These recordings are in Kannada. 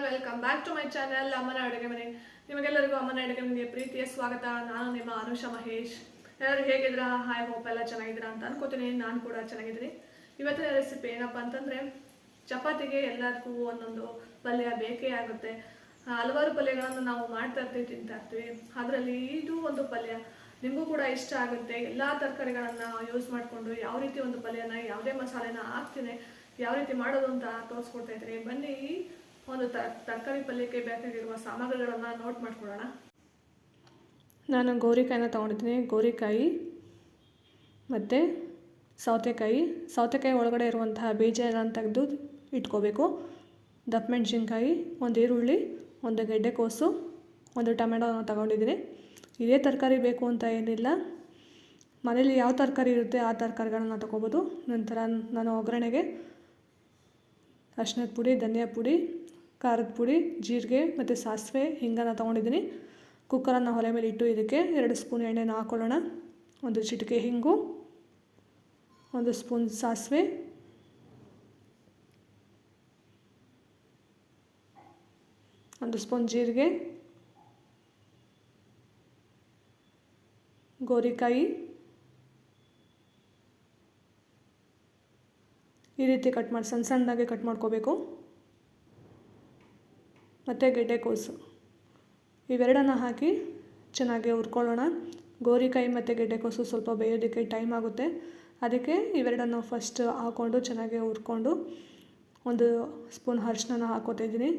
Welcome back to my channel ಅಮ್ಮನ ಅಡುಗೆ ಮನೆ. ನಿಮಗೆಲ್ಲರಿಗೂ ಅಮ್ಮನ ಅಡುಗೆ ಮನೆಗೆ ಪ್ರೀತಿಯ ಸ್ವಾಗತ. ನಾನು ನಿಮ್ಮ ಅನುಷಾ ಮಹೇಶ್. ಎಲ್ಲರೂ ಹೇಗಿದ್ದೀರಾ? ಹಾಯ್ ಹೋಪ್ ಎಲ್ಲ ಚೆನ್ನಾಗಿದ್ದೀರಾ ಅಂತ ಅನ್ಕೋತೀನಿ. ನಾನು ಕೂಡ ಚೆನ್ನಾಗಿದ್ದೀನಿ. ಇವತ್ತಿನ ರೆಸಿಪಿ ಏನಪ್ಪ ಅಂತಂದರೆ, ಚಪಾತಿಗೆ ಎಲ್ಲದಕ್ಕೂ ಒಂದೊಂದು ಪಲ್ಯ ಬೇಕೇ ಆಗುತ್ತೆ. ಹಲವಾರು ಪಲ್ಯಗಳನ್ನು ನಾವು ಮಾಡ್ತಾ ಇರ್ತೀವಿ, ತಿಂತಾ ಇರ್ತೀವಿ. ಅದರಲ್ಲಿ ಇದು ಒಂದು ಪಲ್ಯ ನಿಮಗೂ ಕೂಡ ಇಷ್ಟ ಆಗುತ್ತೆ. ಎಲ್ಲ ತರಕಾರಿಗಳನ್ನು ಯೂಸ್ ಮಾಡಿಕೊಂಡು ಯಾವ ರೀತಿ ಒಂದು ಪಲ್ಯನ, ಯಾವುದೇ ಮಸಾಲೆನ ಹಾಕ್ತೀನಿ, ಯಾವ ರೀತಿ ಮಾಡೋದು ಅಂತ ತೋರಿಸ್ಕೊಡ್ತಾ ಇದ್ದೀನಿ. ಬನ್ನಿ ಒಂದು ತರಕಾರಿ ಪಲ್ಯಕ್ಕೆ ಬೇಕಾಗಿರುವ ಸಾಮಗ್ರಿಗಳನ್ನು ನೋಟ್ ಮಾಡ್ಕೊಳ್ಳೋಣ. ನಾನು ಗೋರಿಕಾಯಿನ ತೊಗೊಂಡಿದ್ದೀನಿ. ಗೋರಿಕಾಯಿ ಮತ್ತು ಸೌತೆಕಾಯಿ ಒಳಗಡೆ ಇರುವಂತಹ ಬೀಜ ಎಲ್ಲ ತೆಗೆದು ಇಟ್ಕೋಬೇಕು. ದಪ್ಪ ಮೆಣಸಿನ್ಕಾಯಿ, ಒಂದು ಈರುಳ್ಳಿ, ಒಂದು ಗೆಡ್ಡೆಕೋಸು, ಒಂದು ಟೊಮೆಟೊನ ತೊಗೊಂಡಿದ್ದೀನಿ. ಇದೇ ತರಕಾರಿ ಬೇಕು ಅಂತ ಏನಿಲ್ಲ, ಮನೇಲಿ ಯಾವ ತರಕಾರಿ ಇರುತ್ತೆ ಆ ತರಕಾರಿಗಳನ್ನ ತೊಗೋಬೋದು. ನಂತರ ನಾನು ಒಗ್ಗರಣೆಗೆ ಅರಿಶಿಣದ ಪುಡಿ, ಧನಿಯಾ ಪುಡಿ, ಖಾರದ ಪುಡಿ, ಜೀರಿಗೆ ಮತ್ತು ಸಾಸಿವೆ, ಹಿಂಗನ್ನು ತೊಗೊಂಡಿದ್ದೀನಿ. ಕುಕ್ಕರನ್ನು ಒಲೆ ಮೇಲೆ ಇಟ್ಟು ಇದಕ್ಕೆ 2 ಸ್ಪೂನ್ ಎಣ್ಣೆನ ಹಾಕ್ಕೊಳ್ಳೋಣ. ಒಂದು ಚಿಟಿಕೆ ಹಿಂಗು, 1 ಸ್ಪೂನ್ ಸಾಸಿವೆ, 1 ಸ್ಪೂನ್ ಜೀರಿಗೆ, ಗೋರಿಕಾಯಿ ಈ ರೀತಿ ಸಣ್ಣದಾಗಿ ಕಟ್ ಮಾಡ್ಕೋಬೇಕು. ಮತ್ತು ಗೆಡ್ಡೆಕೋಸು ಇವೆರಡನ್ನು ಹಾಕಿ ಚೆನ್ನಾಗಿ ಹುರ್ಕೊಳ್ಳೋಣ. ಗೋರಿಕಾಯಿ ಮತ್ತು ಗೆಡ್ಡೆಕೋಸು ಸ್ವಲ್ಪ ಬೇಯೋದಕ್ಕೆ ಟೈಮ್ ಆಗುತ್ತೆ. ಅದಕ್ಕೆ ಇವೆರಡನ್ನು ಫಸ್ಟ್ ಹಾಕ್ಕೊಂಡು ಚೆನ್ನಾಗಿ ಹುರ್ಕೊಂಡು 1 ಸ್ಪೂನ್ ಅರಿಶಿನ ಹಾಕ್ಕೋತಾ ಇದ್ದೀನಿ.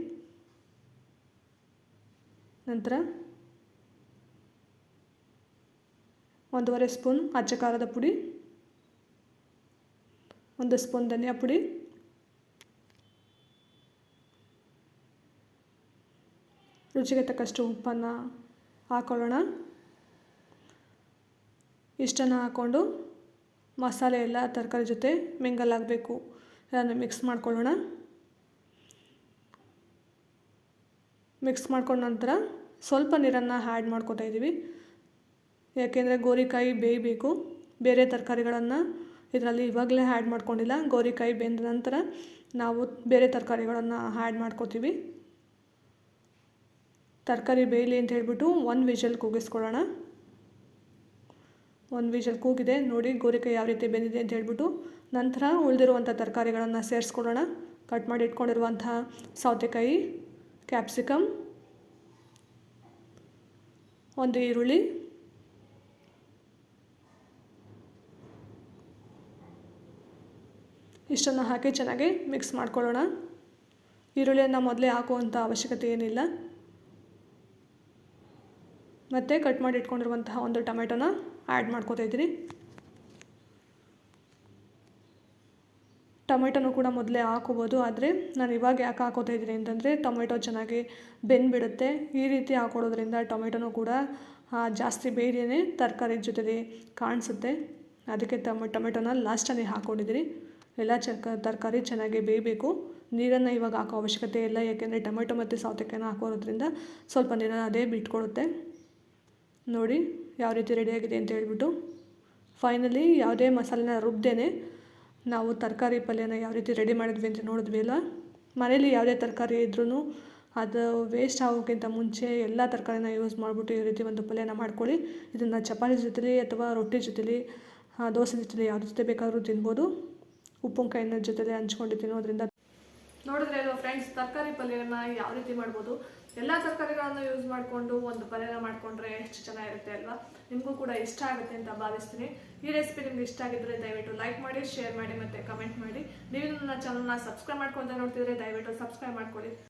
ನಂತರ 1.5 ಸ್ಪೂನ್ ಅಚ್ಚ ಖಾರದ ಪುಡಿ, 1 ಸ್ಪೂನ್ ಧನಿಯಾ ಪುಡಿ, ರುಚಿಗೆ ತಕ್ಕಷ್ಟು ಉಪ್ಪನ್ನು ಹಾಕ್ಕೊಳ್ಳೋಣ. ಇಷ್ಟನ್ನು ಹಾಕ್ಕೊಂಡು ಮಸಾಲೆ ಎಲ್ಲ ತರಕಾರಿ ಜೊತೆ ಮಿಂಗಲ್ ಆಗಬೇಕು. ಅದನ್ನು ಮಿಕ್ಸ್ ಮಾಡ್ಕೊಳ್ಳೋಣ. ಮಿಕ್ಸ್ ಮಾಡ್ಕೊಂಡ ನಂತರ ಸ್ವಲ್ಪ ನೀರನ್ನು ಆ್ಯಡ್ ಮಾಡ್ಕೊತಾ ಇದ್ದೀವಿ. ಯಾಕೆಂದರೆ ಗೋರಿಕಾಯಿ ಬೇಯಬೇಕು. ಬೇರೆ ತರಕಾರಿಗಳನ್ನು ಇದರಲ್ಲಿ ಇವಾಗಲೇ ಆ್ಯಡ್ ಮಾಡ್ಕೊಂಡಿಲ್ಲ. ಗೋರಿಕಾಯಿ ಬೆಂದ ನಂತರ ನಾವು ಬೇರೆ ತರಕಾರಿಗಳನ್ನು ಆ್ಯಡ್ ಮಾಡ್ಕೋತೀವಿ. ತರಕಾರಿ ಬೇಯಲಿ ಅಂತ ಹೇಳ್ಬಿಟ್ಟು 1 ವಿಷಲ್ ಕೂಗಿಸ್ಕೊಳ್ಳೋಣ. 1 ವಿಷಲ್ ಕೂಗಿದೆ ನೋಡಿ, ಗೋರಿಕಾಯಿ ಯಾವ ರೀತಿ ಬೆಂದಿದೆ ಅಂತ ಹೇಳ್ಬಿಟ್ಟು. ನಂತರ ಉಳಿದಿರುವಂಥ ತರಕಾರಿಗಳನ್ನು ಸೇರಿಸ್ಕೊಳ್ಳೋಣ. ಕಟ್ ಮಾಡಿ ಇಟ್ಕೊಂಡಿರುವಂತಹ ಸೌತೆಕಾಯಿ, ಕ್ಯಾಪ್ಸಿಕಮ್, 1 ಈರುಳ್ಳಿ, ಇಷ್ಟನ್ನು ಹಾಕಿ ಚೆನ್ನಾಗಿ ಮಿಕ್ಸ್ ಮಾಡ್ಕೊಳ್ಳೋಣ. ಈರುಳ್ಳಿಯನ್ನು ಮೊದಲೇ ಹಾಕುವಂಥ ಅವಶ್ಯಕತೆ ಏನಿಲ್ಲ. ಮತ್ತು ಕಟ್ ಮಾಡಿ ಇಟ್ಕೊಂಡಿರುವಂತಹ 1 ಟೊಮೆಟೊನ ಆ್ಯಡ್ ಮಾಡ್ಕೋತಾ ಇದ್ದೀನಿ. ಟೊಮೆಟೊನೂ ಕೂಡ ಮೊದಲೇ ಹಾಕೋಬೋದು, ಆದರೆ ನಾನು ಇವಾಗ ಯಾಕೆ ಹಾಕೋತಾ ಇದ್ದೀನಿ ಅಂತಂದರೆ ಟೊಮೆಟೊ ಚೆನ್ನಾಗಿ ಬೆಂದುಬಿಡುತ್ತೆ. ಈ ರೀತಿ ಹಾಕೊಳ್ಳೋದ್ರಿಂದ ಟೊಮೆಟೊನೂ ಕೂಡ ಜಾಸ್ತಿ ಬೇಯದೇ ತರಕಾರಿ ಜೊತೆಲಿ ಕಾಣಿಸುತ್ತೆ. ಅದಕ್ಕೆ ಟೊಮೆಟೊನ ಲಾಸ್ಟಲ್ಲಿ ಹಾಕ್ಕೊಂಡಿದ್ದೀನಿ. ಎಲ್ಲ ತರಕಾರಿ ಚೆನ್ನಾಗಿ ಬೇಯಬೇಕು. ನೀರನ್ನು ಇವಾಗ ಹಾಕೋ ಅವಶ್ಯಕತೆ ಇಲ್ಲ, ಯಾಕೆಂದರೆ ಟೊಮೆಟೊ ಮತ್ತು ಸೌತೆಕಾಯಿನ ಹಾಕೋದ್ರಿಂದ ಸ್ವಲ್ಪ ನೀರನ್ನು ಅದೇ ಬಿಟ್ಕೊಡುತ್ತೆ. ನೋಡಿ ಯಾವ ರೀತಿ ರೆಡಿಯಾಗಿದೆ ಅಂತ ಹೇಳ್ಬಿಟ್ಟು. ಫೈನಲಿ ಯಾವುದೇ ಮಸಾಲೆನ ರುಬ್ದೇನೆ ನಾವು ತರಕಾರಿ ಪಲ್ಯನ ಯಾವ ರೀತಿ ರೆಡಿ ಮಾಡಿದ್ವಿ ಅಂತ ನೋಡಿದ್ವಿ ಅಲ್ಲ. ಮನೇಲಿ ಯಾವುದೇ ತರಕಾರಿ ಇದ್ರೂ ಅದು ವೇಸ್ಟ್ ಆಗೋಕ್ಕಿಂತ ಮುಂಚೆ ಎಲ್ಲ ತರಕಾರಿನ ಯೂಸ್ ಮಾಡಿಬಿಟ್ಟು ಈ ರೀತಿ ಒಂದು ಪಲ್ಯನ ಮಾಡ್ಕೊಳ್ಳಿ. ಇದನ್ನು ಚಪಾತಿ ಜೊತೆಲಿ ಅಥವಾ ರೊಟ್ಟಿ ಜೊತೆಲಿ, ದೋಸೆ ಜೊತೆಲಿ ಯಾವುದ್ರ ಜೊತೆ ಬೇಕಾದರೂ ತಿನ್ಬೋದು. ಉಪ್ಪಿನಕಾಯಿನ ಜೊತೆಲಿ ಹಂಚ್ಕೊಂಡು ತಿನ್ನೋದ್ರಿಂದ. ನೋಡಿದ್ರೆ ಅಲ್ವಾ ಫ್ರೆಂಡ್ಸ್, ತರಕಾರಿ ಪಲ್ಯನ ಯಾವ ರೀತಿ ಮಾಡ್ಬೋದು. ಎಲ್ಲ ತರಕಾರಿಗಳನ್ನು ಯೂಸ್ ಮಾಡಿಕೊಂಡು ಒಂದು ಪಲ್ಯನ ಮಾಡಿಕೊಂಡ್ರೆ ಎಷ್ಟು ಚೆನ್ನಾಗಿರುತ್ತೆ ಅಲ್ವಾ. ನಿಮಗೂ ಕೂಡ ಇಷ್ಟ ಆಗುತ್ತೆ ಅಂತ ಭಾವಿಸ್ತೀನಿ. ಈ ರೆಸಿಪಿ ನಿಮ್ಗೆ ಇಷ್ಟ ಆಗಿದ್ದರೆ ದಯವಿಟ್ಟು ಲೈಕ್ ಮಾಡಿ, ಶೇರ್ ಮಾಡಿ ಮತ್ತು ಕಮೆಂಟ್ ಮಾಡಿ. ನೀವು ನನ್ನ ಚಾನಲ್ನ ಸಬ್ಸ್ಕ್ರೈಬ್ ಮಾಡ್ಕೊಳ್ತಾ ನೋಡ್ತಿದ್ರೆ ದಯವಿಟ್ಟು ಸಬ್ಸ್ಕ್ರೈಬ್ ಮಾಡ್ಕೊಳ್ಳಿ.